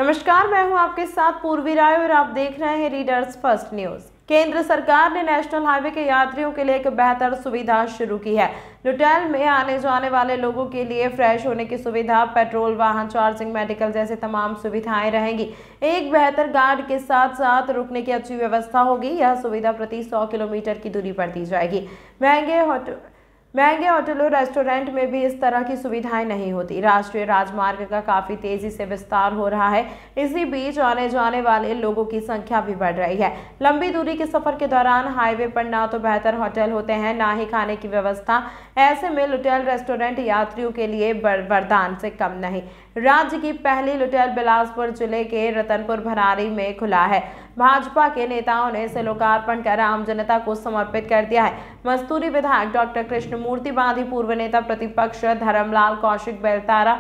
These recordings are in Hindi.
नमस्कार, मैं हूं आपके साथ पूर्वी राय और आप देख रहे हैं रीडर्स फर्स्ट न्यूज। केंद्र सरकार ने नेशनल हाईवे के यात्रियों के लिए एक बेहतर सुविधा शुरू की है। लुटैल में आने जाने वाले लोगों के लिए फ्रेश होने की सुविधा, पेट्रोल, वाहन चार्जिंग, मेडिकल जैसे तमाम सुविधाएं रहेंगी। एक बेहतर गार्ड के साथ साथ रुकने की अच्छी व्यवस्था होगी। यह सुविधा प्रति 100 किलोमीटर की दूरी पर दी जाएगी। महंगे होटलों, रेस्टोरेंट में भी इस तरह की सुविधाएं नहीं होती। राष्ट्रीय राजमार्ग का काफी तेजी से विस्तार हो रहा है। इसी बीच आने जाने वाले लोगों की संख्या भी बढ़ रही है। लंबी दूरी के सफर के दौरान हाईवे पर ना तो बेहतर होटल होते हैं, ना ही खाने की व्यवस्था। ऐसे में लुटैल रेस्टोरेंट यात्रियों के लिए वरदान से कम नहीं। राज्य की पहली लुटैल बिलासपुर जिले के रतनपुर भरारी में खुला है। भाजपा के नेताओं ने इसे लोकार्पण कर आम जनता को समर्पित कर दिया है। मस्तूरी विधायक डॉक्टर कृष्णमूर्ति बांधी, पूर्व नेता प्रतिपक्ष धर्मलाल कौशिक, बेलतारा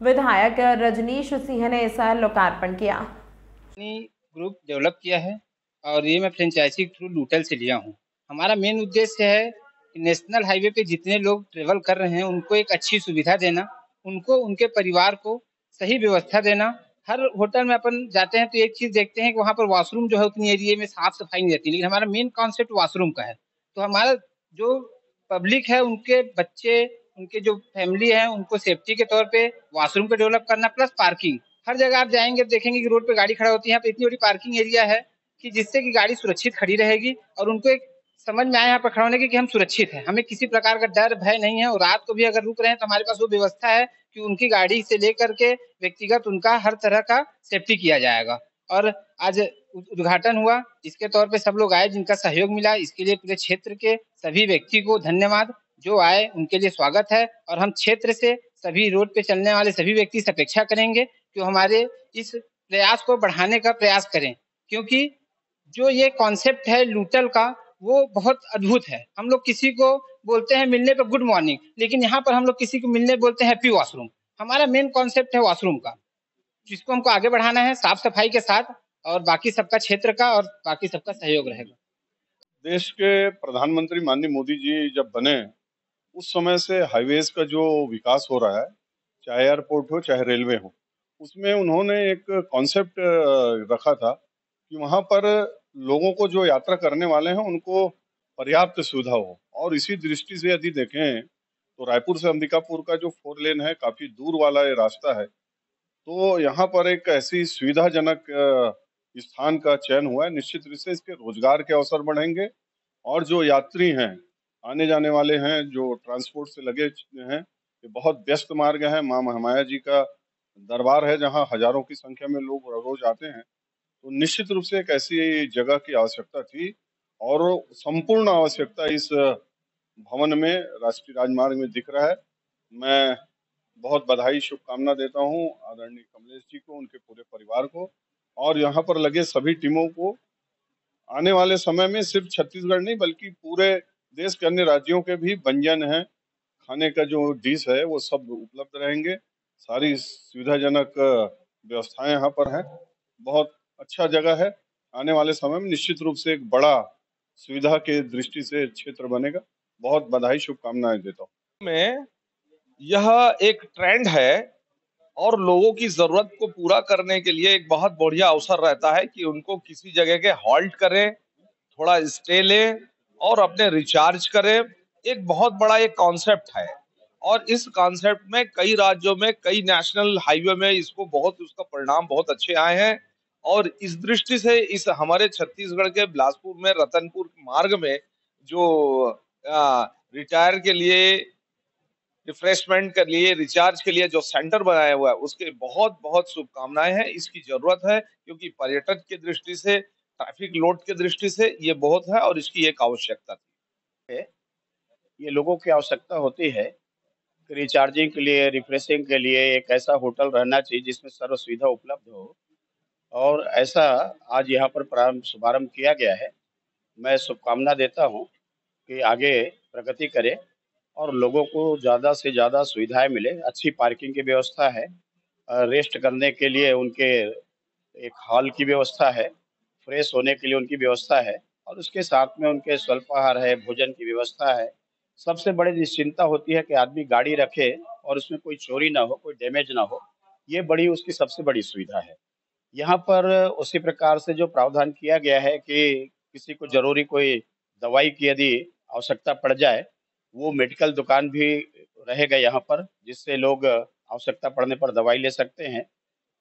विधायक रजनीश सिंह ने इसका लोकार्पण किया। ग्रुप डेवलप किया है और ये मैं फ्रेंचाइजी के थ्रू लुटैल से लिया हूँ। हमारा मेन उद्देश्य है कि नेशनल हाईवे पे जितने लोग ट्रेवल कर रहे हैं उनको एक अच्छी सुविधा देना, उनको उनके परिवार को सही व्यवस्था देना। हर होटल में अपन जाते हैं तो एक चीज देखते हैं कि वहाँ पर वॉशरूम जो है उतनी एरिया में साफ सफाई नहीं रहती, लेकिन हमारा मेन कॉन्सेप्ट वॉशरूम का है। तो हमारा जो पब्लिक है, उनके बच्चे, उनके जो फैमिली है, उनको सेफ्टी के तौर पे वॉशरूम को डेवलप करना, प्लस पार्किंग। हर जगह आप जाएंगे देखेंगे कि रोड पे गाड़ी खड़ा होती है, यहाँ पे इतनी बड़ी पार्किंग एरिया है कि जिससे कि गाड़ी सुरक्षित खड़ी रहेगी और उनको एक समझ में आए यहाँ पर खड़ा होने की कि हम सुरक्षित हैं, हमें किसी प्रकार का डर भय नहीं है। और रात को भी अगर रुक रहे हैं तो हमारे पास वो व्यवस्था है कि उनकी गाड़ी से लेकर के व्यक्तिगत उनका हर तरह का सेफ्टी किया जाएगा। और आज उद्घाटन हुआ, इसके तौर पे सब लोग आए, जिनका सहयोग मिला, इसके लिए पूरे क्षेत्र के सभी व्यक्ति को धन्यवाद। जो आए उनके लिए स्वागत है और हम क्षेत्र से सभी रोड पे चलने वाले सभी व्यक्ति से अपेक्षा करेंगे कि हमारे इस प्रयास को बढ़ाने का प्रयास करें, क्योंकि जो ये कॉन्सेप्ट है लुटैल का वो बहुत अद्भुत है। हम लोग किसी को बोलते हैं मिलने पर गुड मॉर्निंग, लेकिन यहाँ पर हम लोग किसी को मिलने बोलते हैं हैप्पी वॉशरूम। हमारा मेन कॉन्सेप्ट है वॉशरूम का, जिसको हमको आगे बढ़ाना है साफ सफाई के साथ, और बाकी सबका क्षेत्र का और बाकी सबका सहयोग रहेगा। देश के प्रधानमंत्री माननीय मोदी जी जब बने उस समय से हाईवेज का जो विकास हो रहा है, चाहे एयरपोर्ट हो चाहे रेलवे हो, उसमें उन्होंने एक कॉन्सेप्ट रखा था कि वहां पर लोगों को जो यात्रा करने वाले हैं उनको पर्याप्त सुविधा हो। और इसी दृष्टि से यदि देखें तो रायपुर से अंबिकापुर का जो 4 लेन है, काफी दूर वाला ये रास्ता है, तो यहाँ पर एक ऐसी सुविधाजनक स्थान का चयन हुआ है। निश्चित रूप से इसके रोजगार के अवसर बढ़ेंगे और जो यात्री हैं, आने जाने वाले हैं, जो ट्रांसपोर्ट से लगे हैं, ये बहुत व्यस्त मार्ग है। माँ महामाया जी का दरबार है जहाँ हजारों की संख्या में लोग रोज आते हैं। तो निश्चित रूप से एक ऐसी जगह की आवश्यकता थी और संपूर्ण आवश्यकता इस भवन में, राष्ट्रीय राजमार्ग में दिख रहा है। मैं बहुत बधाई शुभकामना देता हूँ आदरणीय कमलेश जी को, उनके पूरे परिवार को और यहाँ पर लगे सभी टीमों को। आने वाले समय में सिर्फ छत्तीसगढ़ नहीं बल्कि पूरे देश के अन्य राज्यों के भी व्यंजन है, खाने का जो डिश है वो सब उपलब्ध रहेंगे। सारी सुविधाजनक व्यवस्थाएं यहाँ पर हैं। बहुत अच्छा जगह है। आने वाले समय में निश्चित रूप से एक बड़ा सुविधा के दृष्टि से क्षेत्र बनेगा। बहुत बधाई शुभकामनाएं देता हूँ। में यह एक ट्रेंड है और लोगों की जरूरत को पूरा करने के लिए एक बहुत बढ़िया अवसर रहता है कि उनको किसी जगह के हॉल्ट करें, थोड़ा स्टे लें और अपने रिचार्ज करें। एक बहुत बड़ा एक कॉन्सेप्ट है और इस कॉन्सेप्ट में कई राज्यों में, कई नेशनल हाईवे में इसको बहुत, उसका परिणाम बहुत अच्छे आए हैं। और इस दृष्टि से इस हमारे छत्तीसगढ़ के बिलासपुर में रतनपुर मार्ग में जो रिटायर के लिए, रिफ्रेशमेंट के लिए, रिचार्ज के लिए जो सेंटर बनाया हुआ है, उसके बहुत बहुत शुभकामनाएं हैं। इसकी जरूरत है क्योंकि पर्यटन की दृष्टि से, ट्रैफिक लोड की दृष्टि से ये बहुत है और इसकी एक आवश्यकता थी। ये लोगों की आवश्यकता होती है। रिचार्जिंग के लिए, रिफ्रेशिंग के लिए एक ऐसा होटल रहना चाहिए जिसमें सर्व सुविधा उपलब्ध हो, और ऐसा आज यहाँ पर प्रारंभ शुभारंभ किया गया है। मैं शुभकामना देता हूँ कि आगे प्रगति करे और लोगों को ज़्यादा से ज़्यादा सुविधाएं मिले। अच्छी पार्किंग की व्यवस्था है, रेस्ट करने के लिए उनके एक हॉल की व्यवस्था है, फ्रेश होने के लिए उनकी व्यवस्था है और उसके साथ में उनके स्वल्पाहार है, भोजन की व्यवस्था है। सबसे बड़ी निश्चिंता होती है कि आदमी गाड़ी रखे और उसमें कोई चोरी ना हो, कोई डैमेज ना हो। ये बड़ी उसकी सबसे बड़ी सुविधा है। यहाँ पर उसी प्रकार से जो प्रावधान किया गया है कि किसी को ज़रूरी कोई दवाई की यदि आवश्यकता पड़ जाए, वो मेडिकल दुकान भी रहेगा यहाँ पर, जिससे लोग आवश्यकता पड़ने पर दवाई ले सकते हैं।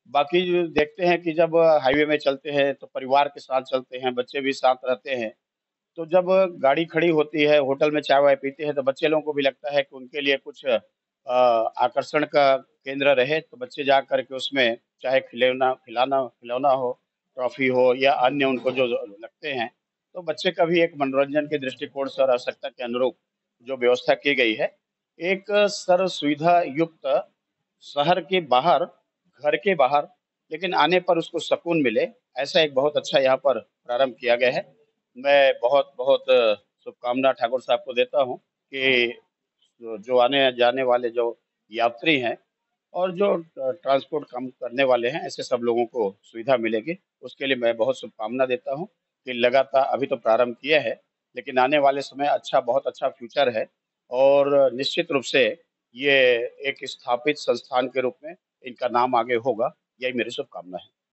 बाकी जो देखते हैं कि जब हाईवे में चलते हैं, तो परिवार के साथ चलते हैं, बच्चे भी साथ रहते हैं। तो जब गाड़ी खड़ी होती है, होटल में चाय-वाय पीते हैं, तो बच्चे लोगों को भी लगता है कि उनके लिए कुछ आकर्षण का केंद्र रहे, तो बच्चे जा कर के उसमें चाहे खिलौना हो, ट्रॉफी हो या अन्य उनको जो जो लगते हैं, तो बच्चे का भी एक मनोरंजन के दृष्टिकोण से और आवश्यकता के अनुरूप जो व्यवस्था की गई है, एक सर्व सुविधा युक्त शहर के बाहर, घर के बाहर, लेकिन आने पर उसको सुकून मिले, ऐसा एक बहुत अच्छा यहाँ पर प्रारंभ किया गया है। मैं बहुत-बहुत शुभकामना ठाकुर साहब को देता हूँ कि जो आने-जाने वाले जो यात्री हैं और जो ट्रांसपोर्ट काम करने वाले हैं, ऐसे सब लोगों को सुविधा मिलेगी। उसके लिए मैं बहुत शुभकामना देता हूँ कि लगातार अभी तो प्रारंभ किया है, लेकिन आने वाले समय बहुत अच्छा फ्यूचर है और निश्चित रूप से ये एक स्थापित संस्थान के रूप में इनका नाम आगे होगा, यही मेरी शुभकामना है।